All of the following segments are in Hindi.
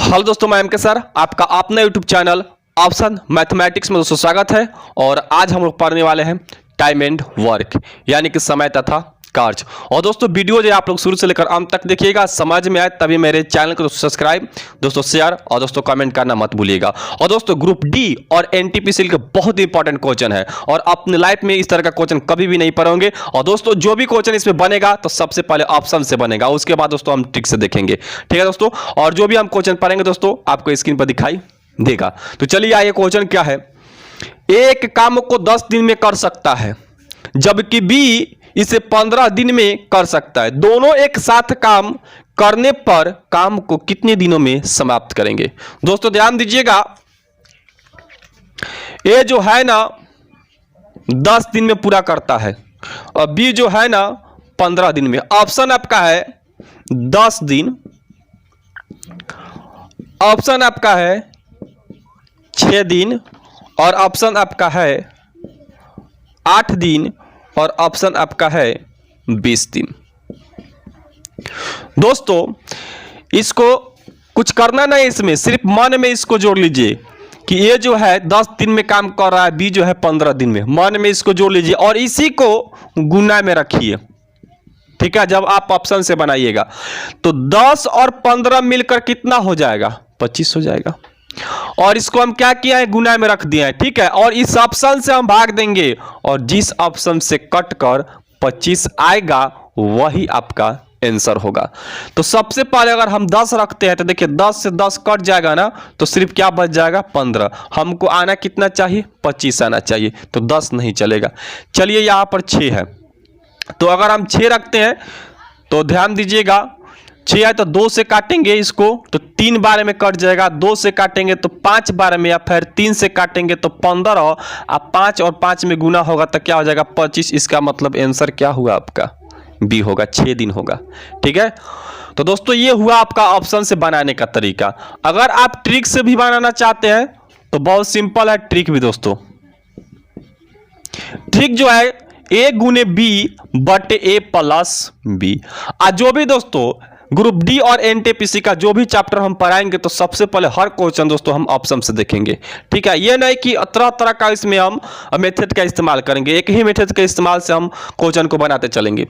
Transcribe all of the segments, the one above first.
हेलो दोस्तों, मैं एम के सर, आपका अपना यूट्यूब चैनल ऑप्शन मैथमेटिक्स में दोस्तों स्वागत है। और आज हम लोग पढ़ने वाले हैं टाइम एंड वर्क, यानी कि समय तथा कार्य। और दोस्तों वीडियो जो आप लोग शुरू से लेकर अंत तक देखिएगा, समझ में आए तभी मेरे चैनल को दोस्तों सब्सक्राइब, दोस्तों शेयर और दोस्तों कमेंट करना मत भूलिएगा। और दोस्तों ग्रुप डी और एनटीपीसी के बहुत इंपॉर्टेंट क्वेश्चन है और अपने लाइफ में इस तरह का क्वेश्चन कभी भी नहीं पढ़ोगे। और दोस्तों जो भी क्वेश्चन इसमें बनेगा तो सबसे पहले ऑप्शन से बनेगा, उसके बाद दोस्तों हम ट्रिक से देखेंगे, ठीक है दोस्तों। और जो भी हम क्वेश्चन पढ़ेंगे दोस्तों आपको स्क्रीन पर दिखाई देगा। तो चलिए आइए, क्वेश्चन क्या है। एक काम को 10 दिन में कर सकता है जबकि बी इसे 15 दिन में कर सकता है। दोनों एक साथ काम करने पर काम को कितने दिनों में समाप्त करेंगे। दोस्तों ध्यान दीजिएगा, ए जो है ना 10 दिन में पूरा करता है और बी जो है ना 15 दिन में। ऑप्शन आपका है 10 दिन, ऑप्शन आपका है 6 दिन, और ऑप्शन आपका है 8 दिन, और ऑप्शन आपका है 20 दिन। दोस्तों इसको कुछ करना नहीं, इसमें सिर्फ मन में इसको जोड़ लीजिए कि ये जो है 10 दिन में काम कर रहा है, बी जो है 15 दिन में। मन में इसको जोड़ लीजिए और इसी को गुना में रखिए, ठीक है। जब आप ऑप्शन से बनाइएगा तो 10 और 15 मिलकर कितना हो जाएगा, 25 हो जाएगा। और इसको हम क्या किया है, गुना में रख दिया है, ठीक है। और इस ऑप्शन से हम भाग देंगे और जिस ऑप्शन से कट कर 25 आएगा वही आपका आंसर होगा। तो सबसे पहले अगर हम 10 रखते हैं तो देखिए 10 से 10 कट जाएगा ना, तो सिर्फ क्या बच जाएगा 15। हमको आना कितना चाहिए, 25 आना चाहिए, तो 10 नहीं चलेगा। चलिए यहां पर 6 है, तो अगर हम 6 रखते हैं तो ध्यान दीजिएगा 6 है तो 2 से काटेंगे इसको तो 3 बार में कट जाएगा, 2 से काटेंगे तो 5 बार में, या फिर 3 से काटेंगे तो 15, अब 5 और 5 में गुना होगा तो क्या हो जाएगा 25। इसका मतलब आंसर क्या हुआ आपका, बी होगा, 6 दिन होगा, ठीक है। तो दोस्तों ये हुआ आपका ऑप्शन से बनाने का तरीका। अगर आप ट्रिक से भी बनाना चाहते हैं तो बहुत सिंपल है ट्रिक भी दोस्तों। ट्रिक जो है ए गुने बी बटे ए प्लस बी। आज जो भी दोस्तों ग्रुप डी और एनटीपीसी का जो भी चैप्टर हम पढ़ाएंगे तो सबसे पहले हर क्वेश्चन दोस्तों हम ऑप्शन से देखेंगे, ठीक है। ये नहीं कि तरह तरह का इसमें हम मेथड का इस्तेमाल करेंगे, एक ही मेथड के इस्तेमाल से हम क्वेश्चन को बनाते चलेंगे।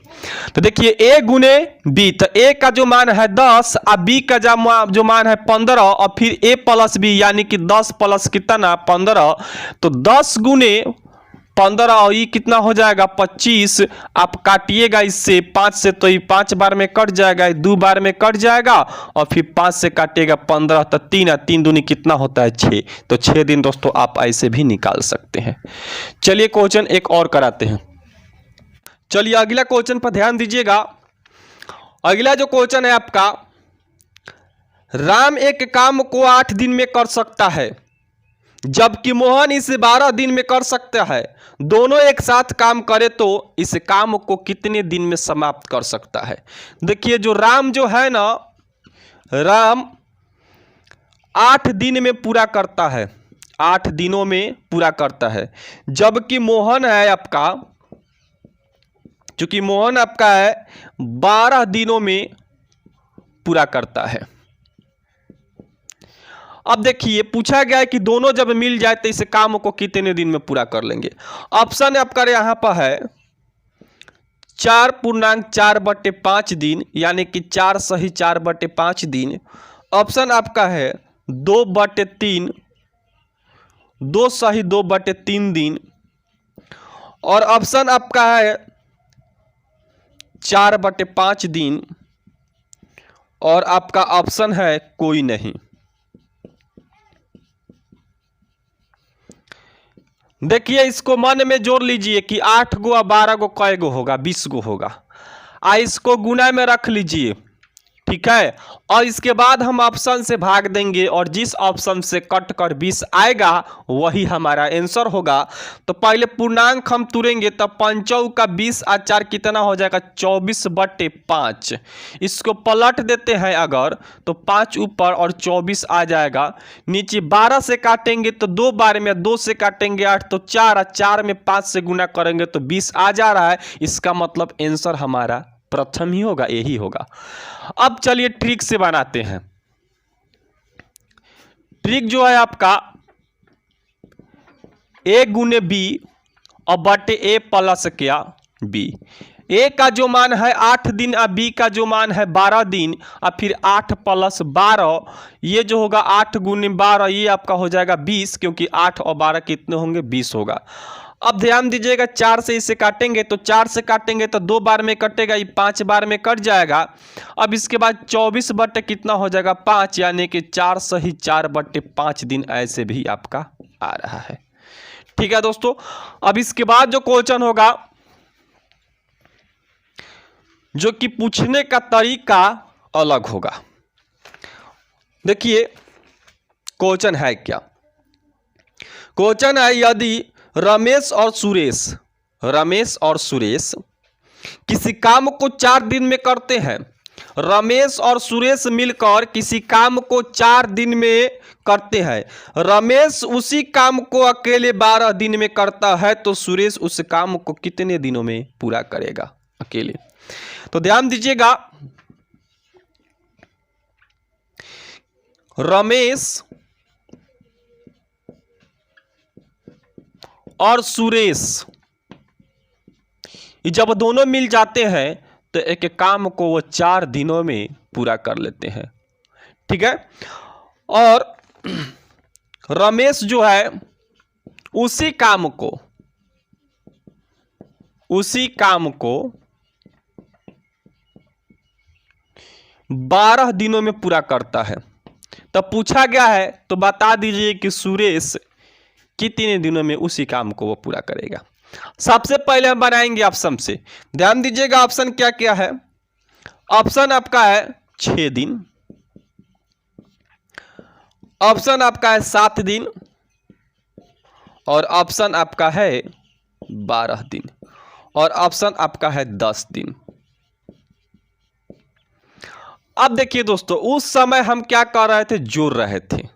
तो देखिए ए गुने बी, तो ए का जो मान है 10 और बी का जो मान है 15, और फिर ए प्लस बी यानी कि 10 प्लस कितना 15, तो 10 गुने 15 और ये कितना हो जाएगा 25। आप काटिएगा इससे 5 से तो ये 5 बार में कट जाएगा, 2 बार में कट जाएगा, और फिर 5 से काटिएगा 15 तो 3 है, 3 दूनी कितना होता है 6। तो 6 दिन दोस्तों आप ऐसे भी निकाल सकते हैं। चलिए क्वेश्चन एक और कराते हैं। चलिए अगला क्वेश्चन पर ध्यान दीजिएगा। अगला जो क्वेश्चन है आपका, राम एक काम को 8 दिन में कर सकता है जबकि मोहन इसे 12 दिन में कर सकता है। दोनों एक साथ काम करे तो इस काम को कितने दिन में समाप्त कर सकता है। देखिए जो राम जो है ना, राम 8 दिन में पूरा करता है, 8 दिनों में पूरा करता है, जबकि मोहन है आपका, चूंकि मोहन आपका है 12 दिनों में पूरा करता है। अब देखिए पूछा गया है कि दोनों जब मिल जाए तो इस काम को कितने दिन में पूरा कर लेंगे। ऑप्शन आपका यहां पर है 4.4 बटे 5 दिन, यानी कि 4 सही 4 बटे 5 दिन। ऑप्शन आपका है 2 बटे 3, 2 सही 2 बटे 3 दिन, और ऑप्शन आपका है 4 बटे 5 दिन, और आपका ऑप्शन है कोई नहीं। देखिए इसको मन में जोड़ लीजिए कि 8 गो और 12 गो कै गो होगा, 20 गो होगा। इसको गुना में रख लीजिए, ठीक है। और इसके बाद हम ऑप्शन से भाग देंगे और जिस ऑप्शन से कट कर 20 आएगा वही हमारा आंसर होगा। तो पहले पूर्णांक हम तुरेंगे, तब 5 का 20 और 4 कितना हो जाएगा 24 बटे 5। इसको पलट देते हैं अगर तो 5 ऊपर और 24 आ जाएगा नीचे। 12 से काटेंगे तो 2 बार में, 2 से काटेंगे 8 तो 4, और 4 में 5 से गुना करेंगे तो 20 आ जा रहा है। इसका मतलब आंसर हमारा प्रथम ही होगा, यही होगा। अब चलिए ट्रिक से बनाते हैं। ट्रिक जो है आपका ए गुने बी और बटे ए प्लस क्या बी। ए का जो मान है 8 दिन और बी का जो मान है 12 दिन और फिर 8 प्लस 12, ये जो होगा 8 गुने 12, ये आपका हो जाएगा 20, क्योंकि 8 और 12 कितने होंगे 20 होगा। अब ध्यान दीजिएगा 4 से इसे काटेंगे तो 4 से काटेंगे तो 2 बार में कटेगा, ये 5 बार में कट जाएगा। अब इसके बाद 24 बटे कितना हो जाएगा 5, यानी कि 4 सही 4 बटे 5 दिन ऐसे भी आपका आ रहा है। ठीक है दोस्तों, अब इसके बाद जो क्वेश्चन होगा, जो कि पूछने का तरीका अलग होगा। देखिए क्वेश्चन है क्या, क्वेश्चन है यदि रमेश और सुरेश किसी काम को 4 दिन में करते हैं, रमेश और सुरेश मिलकर किसी काम को 4 दिन में करते हैं, रमेश उसी काम को अकेले 12 दिन में करता है, तो सुरेश उस काम को कितने दिनों में पूरा करेगा अकेले। तो ध्यान दीजिएगा, रमेश और सुरेश जब दोनों मिल जाते हैं तो एक काम को वो 4 दिनों में पूरा कर लेते हैं। ठीक है, और रमेश जो है उसी काम को 12 दिनों में पूरा करता है। तब पूछा गया है तो बता दीजिए कि सुरेश कितने दिनों में उसी काम को वो पूरा करेगा। सबसे पहले हम बनाएंगे ऑप्शन से। ध्यान दीजिएगा ऑप्शन क्या क्या है। ऑप्शन आपका है 6 दिन, ऑप्शन आपका है 7 दिन, और ऑप्शन आपका है 12 दिन, और ऑप्शन आपका है 10 दिन। अब देखिए दोस्तों, उस समय हम क्या कर रहे थे, जोड़ रहे थे,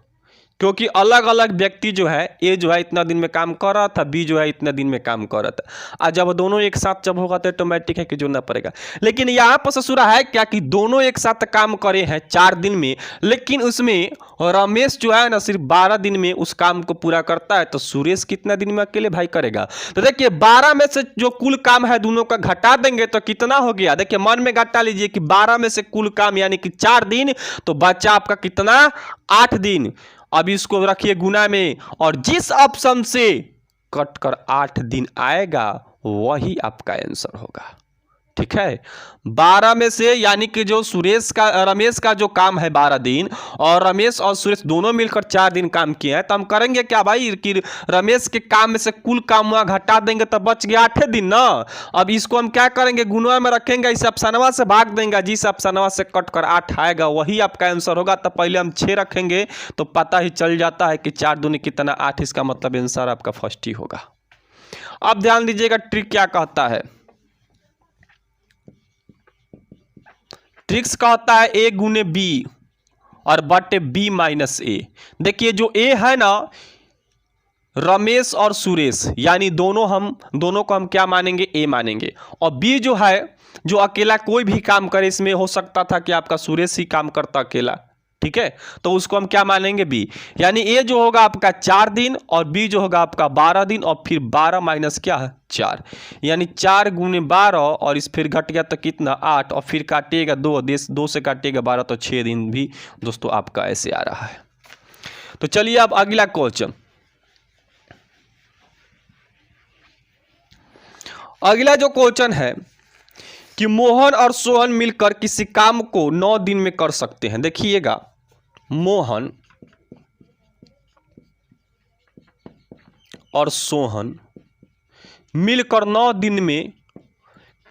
क्योंकि अलग अलग व्यक्ति जो है, ए जो है इतना दिन में काम कर रहा था, बी जो है इतना दिन में काम कर रहा था, और जब दोनों एक साथ जब होगा तो ऑटोमेटिक है कि जोड़ना पड़ेगा। लेकिन यहाँ पर ससुरा है क्या कि दोनों एक साथ काम करे हैं 4 दिन में, लेकिन उसमें रमेश जो है ना सिर्फ 12 दिन में उस काम को पूरा करता है, तो सुरेश कितना दिन में अकेले भाई करेगा। तो देखिए 12 में से जो कुल काम है दोनों का घटा देंगे तो कितना हो गया, देखिए मन में घटा लीजिए कि 12 में से कुल काम यानी कि 4 दिन, तो बच्चा आपका कितना 8 दिन। अब इसको रखिए गुना में, और जिस ऑप्शन से कट कर 8 दिन आएगा वही आपका आंसर होगा। ठीक है, 12 में से यानी कि जो रमेश का जो काम है 12 दिन, और रमेश और सुरेश दोनों मिलकर 4 दिन काम किए हैं, तो हम करेंगे क्या भाई कि रमेश के काम में से कुल काम वहाँ घटा देंगे तो बच गया 8 दिन ना। अब इसको हम क्या करेंगे, गुणा में रखेंगे, इस ऑप्शनवा से भाग देंगे, जिस ऑप्शनवा से कट कर 8 आएगा वही आपका आंसर होगा। तो पहले हम 6 रखेंगे तो पता ही चल जाता है कि 4 दूनी कितना 8, इसका मतलब आंसर आपका फर्स्ट ही होगा। अब ध्यान दीजिएगा ट्रिक क्या कहता है। ट्रिक्स का होता है ए गुने बी और बटे बी माइनस ए। देखिए जो ए है ना रमेश और सुरेश, यानी दोनों को हम क्या मानेंगे, ए मानेंगे, और बी जो है जो अकेला कोई भी काम करे, इसमें हो सकता था कि आपका सुरेश ही काम करता अकेला, ठीक है, तो उसको हम क्या मानेंगे बी। यानी ए जो होगा आपका 4 दिन और बी जो होगा आपका 12 दिन, और फिर 12 माइनस क्या है 4, यानी 4 गुने 12, और इस फिर घट गया तो कितना 8, और फिर काटिएगा 2 से काटिएगा 12 तो 6 दिन भी दोस्तों आपका ऐसे आ रहा है। तो चलिए अब अगला क्वेश्चन। अगला जो क्वेश्चन है कि मोहन और सोहन मिलकर किसी काम को 9 दिन में कर सकते हैं। देखिएगा मोहन और सोहन मिलकर 9 दिन में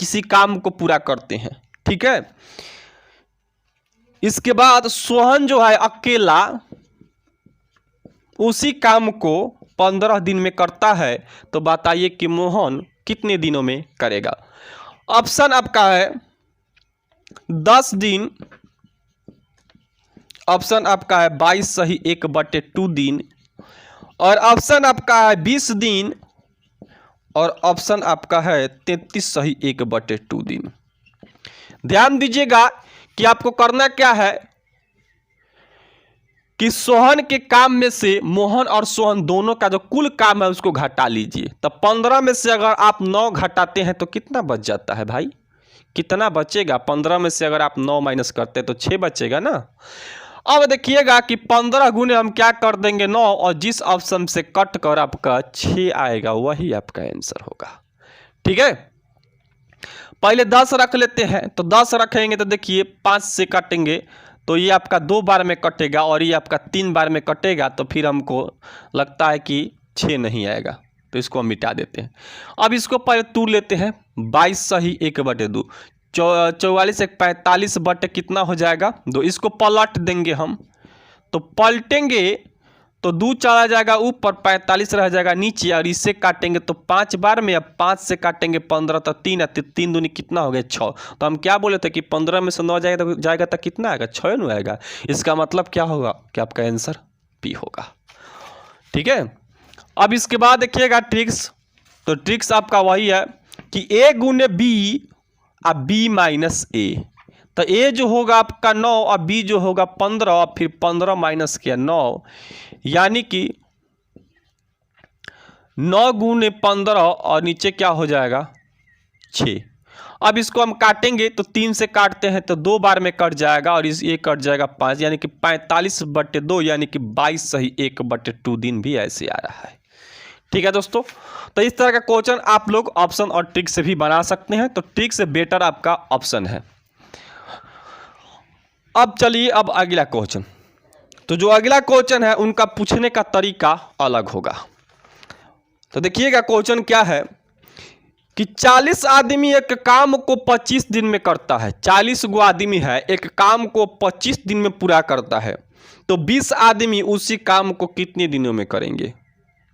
किसी काम को पूरा करते हैं, ठीक है। इसके बाद सोहन जो है अकेला उसी काम को 15 दिन में करता है, तो बताइए कि मोहन कितने दिनों में करेगा। ऑप्शन आपका है 10 दिन, ऑप्शन आपका है 22 सही 1/2 दिन, और ऑप्शन आपका है 20 दिन, और ऑप्शन आपका है 33 सही 1/2 दिन। ध्यान दीजिएगा कि आपको करना क्या है कि सोहन के काम में से मोहन और सोहन दोनों का जो कुल काम है उसको घटा लीजिए। तो 15 में से अगर आप 9 घटाते हैं तो कितना बच जाता है भाई, कितना बचेगा? 15 में से अगर आप 9 माइनस करते हैं तो 6 बचेगा ना। अब देखिएगा कि 15 गुने हम क्या कर देंगे 9, और जिस ऑप्शन से कट कर आपका 6 आएगा वही आपका आंसर होगा। ठीक है, पहले 10 रख लेते हैं। तो 10 रखेंगे तो देखिए 5 से काटेंगे तो ये आपका 2 बार में कटेगा और ये आपका 3 बार में कटेगा, तो फिर हमको लगता है कि 6 नहीं आएगा, तो इसको हम मिटा देते हैं। अब इसको पहले तू लेते हैं, 22 सही 1/2, 44 एक 45 बटे कितना हो जाएगा 2। इसको पलट देंगे हम, तो पलटेंगे तो 2 चला जाएगा ऊपर, 45 रह जाएगा नीचे, और इससे काटेंगे तो 5 बार में, अब 5 से काटेंगे 15 तो 3 है, 3 दूनी कितना हो गया 6। तो हम क्या बोले थे कि 15 में से 9 जाएगा तो कितना आएगा 6 न आएगा। इसका मतलब क्या होगा कि आपका आंसर पी होगा। ठीक है, अब इसके बाद देखिएगा ट्रिक्स। तो ट्रिक्स आपका वही है कि a गुने b अब b माइनस a। तो a जो होगा आपका 9 और b जो होगा 15, और फिर 15 माइनस किया 9, यानी कि 9 गुने 15 और नीचे क्या हो जाएगा 6। अब इसको हम काटेंगे तो 3 से काटते हैं तो 2 बार में कट जाएगा, और इस ये कट जाएगा 5, यानी कि 45/2 यानी कि 22 सही 1/2 दिन भी ऐसे आ रहा है। ठीक है दोस्तों, तो इस तरह का क्वेश्चन आप लोग ऑप्शन और ट्रिक से भी बना सकते हैं। तो ट्रिक से बेटर आपका ऑप्शन है। अब चलिए अब अगला क्वेश्चन। तो जो अगला क्वेश्चन है उनका पूछने का तरीका अलग होगा। तो देखिएगा क्वेश्चन क्या है कि 40 आदमी एक काम को 25 दिन में करता है। 40 गो आदमी है, एक काम को 25 दिन में पूरा करता है, तो 20 आदमी उसी काम को कितने दिनों में करेंगे?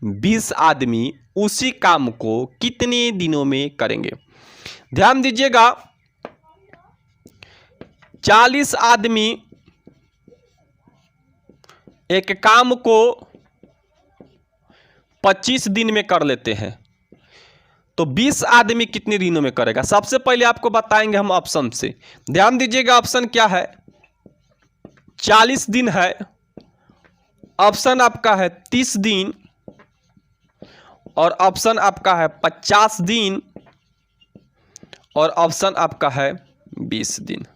20 आदमी उसी काम को कितने दिनों में करेंगे? ध्यान दीजिएगा, 40 आदमी एक काम को 25 दिन में कर लेते हैं, तो 20 आदमी कितने दिनों में करेगा? सबसे पहले आपको बताएंगे हम ऑप्शन से। ध्यान दीजिएगा, ऑप्शन क्या है? 40 दिन है, ऑप्शन आपका है 30 दिन, और ऑप्शन आपका है 50 दिन, और ऑप्शन आपका है 20 दिन।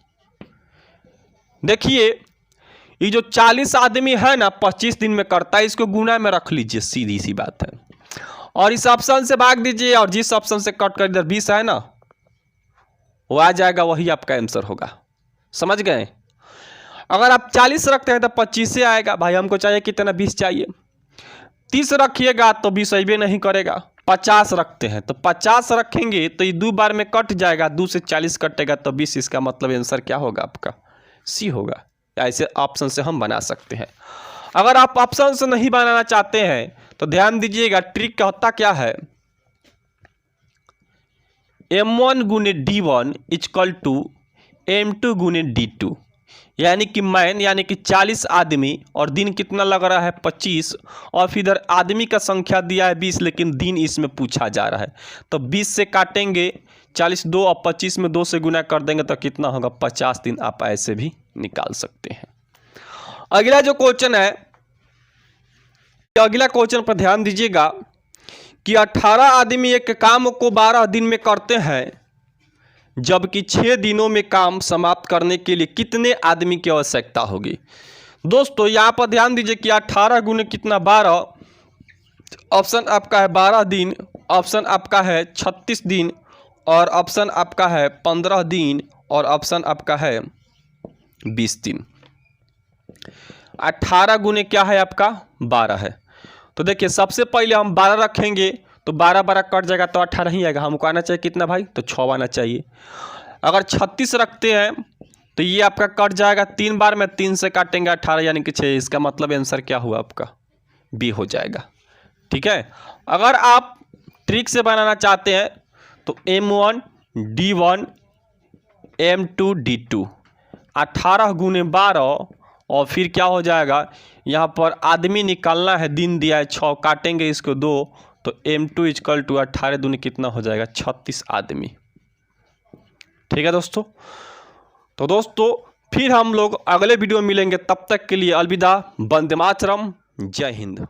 देखिए ये जो 40 आदमी है ना 25 दिन में करता है, इसको गुना में रख लीजिए, सीधी सी बात है, और इस ऑप्शन से भाग दीजिए, और जिस ऑप्शन से कट कर इधर 20 है ना वो आ जाएगा, वही आपका आंसर होगा। समझ गए? अगर आप 40 रखते हैं तो 25 से आएगा। भाई हमको चाहिए कितना? 20 चाहिए। 30 रखिएगा तो 20 अबे नहीं करेगा। 50 रखते हैं तो 50 रखेंगे तो ये 2 बार में कट जाएगा, 2 से 40 कटेगा तो 20। इसका मतलब आंसर क्या होगा आपका? सी होगा। ऐसे ऑप्शन से हम बना सकते हैं। अगर आप ऑप्शन से नहीं बनाना चाहते हैं तो ध्यान दीजिएगा, ट्रिक का होता क्या है, m1 गुने d1 इक्वल टू m2 गुने d2, यानी कि मैन यानी कि 40 आदमी और दिन कितना लग रहा है 25, और फिर इधर आदमी का संख्या दिया है 20, लेकिन दिन इसमें पूछा जा रहा है। तो 20 से काटेंगे 40 2 और 25 में 2 से गुना कर देंगे तो कितना होगा 50 दिन। आप ऐसे भी निकाल सकते हैं। अगला जो क्वेश्चन है, अगला क्वेश्चन पर ध्यान दीजिएगा कि 18 आदमी एक काम को 12 दिन में करते हैं, जबकि 6 दिनों में काम समाप्त करने के लिए कितने आदमी की आवश्यकता होगी? दोस्तों यहाँ पर ध्यान दीजिए कि 18 गुने कितना 12, ऑप्शन आपका है 12 दिन, ऑप्शन आपका है 36 दिन, और ऑप्शन आपका है 15 दिन, और ऑप्शन आपका है 20 दिन। 18 गुने क्या है आपका 12 है। तो देखिए सबसे पहले हम 12 रखेंगे तो 12 12 कट जाएगा तो 18 ही आएगा। हमको आना चाहिए कितना भाई? तो 6 आना चाहिए। अगर 36 रखते हैं तो ये आपका कट जाएगा 3 बार में, 3 से काटेंगे 18 यानी कि 6। इसका मतलब आंसर क्या हुआ आपका? बी हो जाएगा। ठीक है, अगर आप ट्रिक से बनाना चाहते हैं तो m1 d1 m2 d2 18 गुने 12, और फिर क्या हो जाएगा यहाँ पर आदमी निकालना है, दिन दिया है 6, काटेंगे इसको 2 तो m2 इक्वल टू 18 दूनी कितना हो जाएगा 36 आदमी। ठीक है दोस्तों, तो दोस्तों फिर हम लोग अगले वीडियो में मिलेंगे, तब तक के लिए अलविदा, वंदे मातरम, जय हिंद।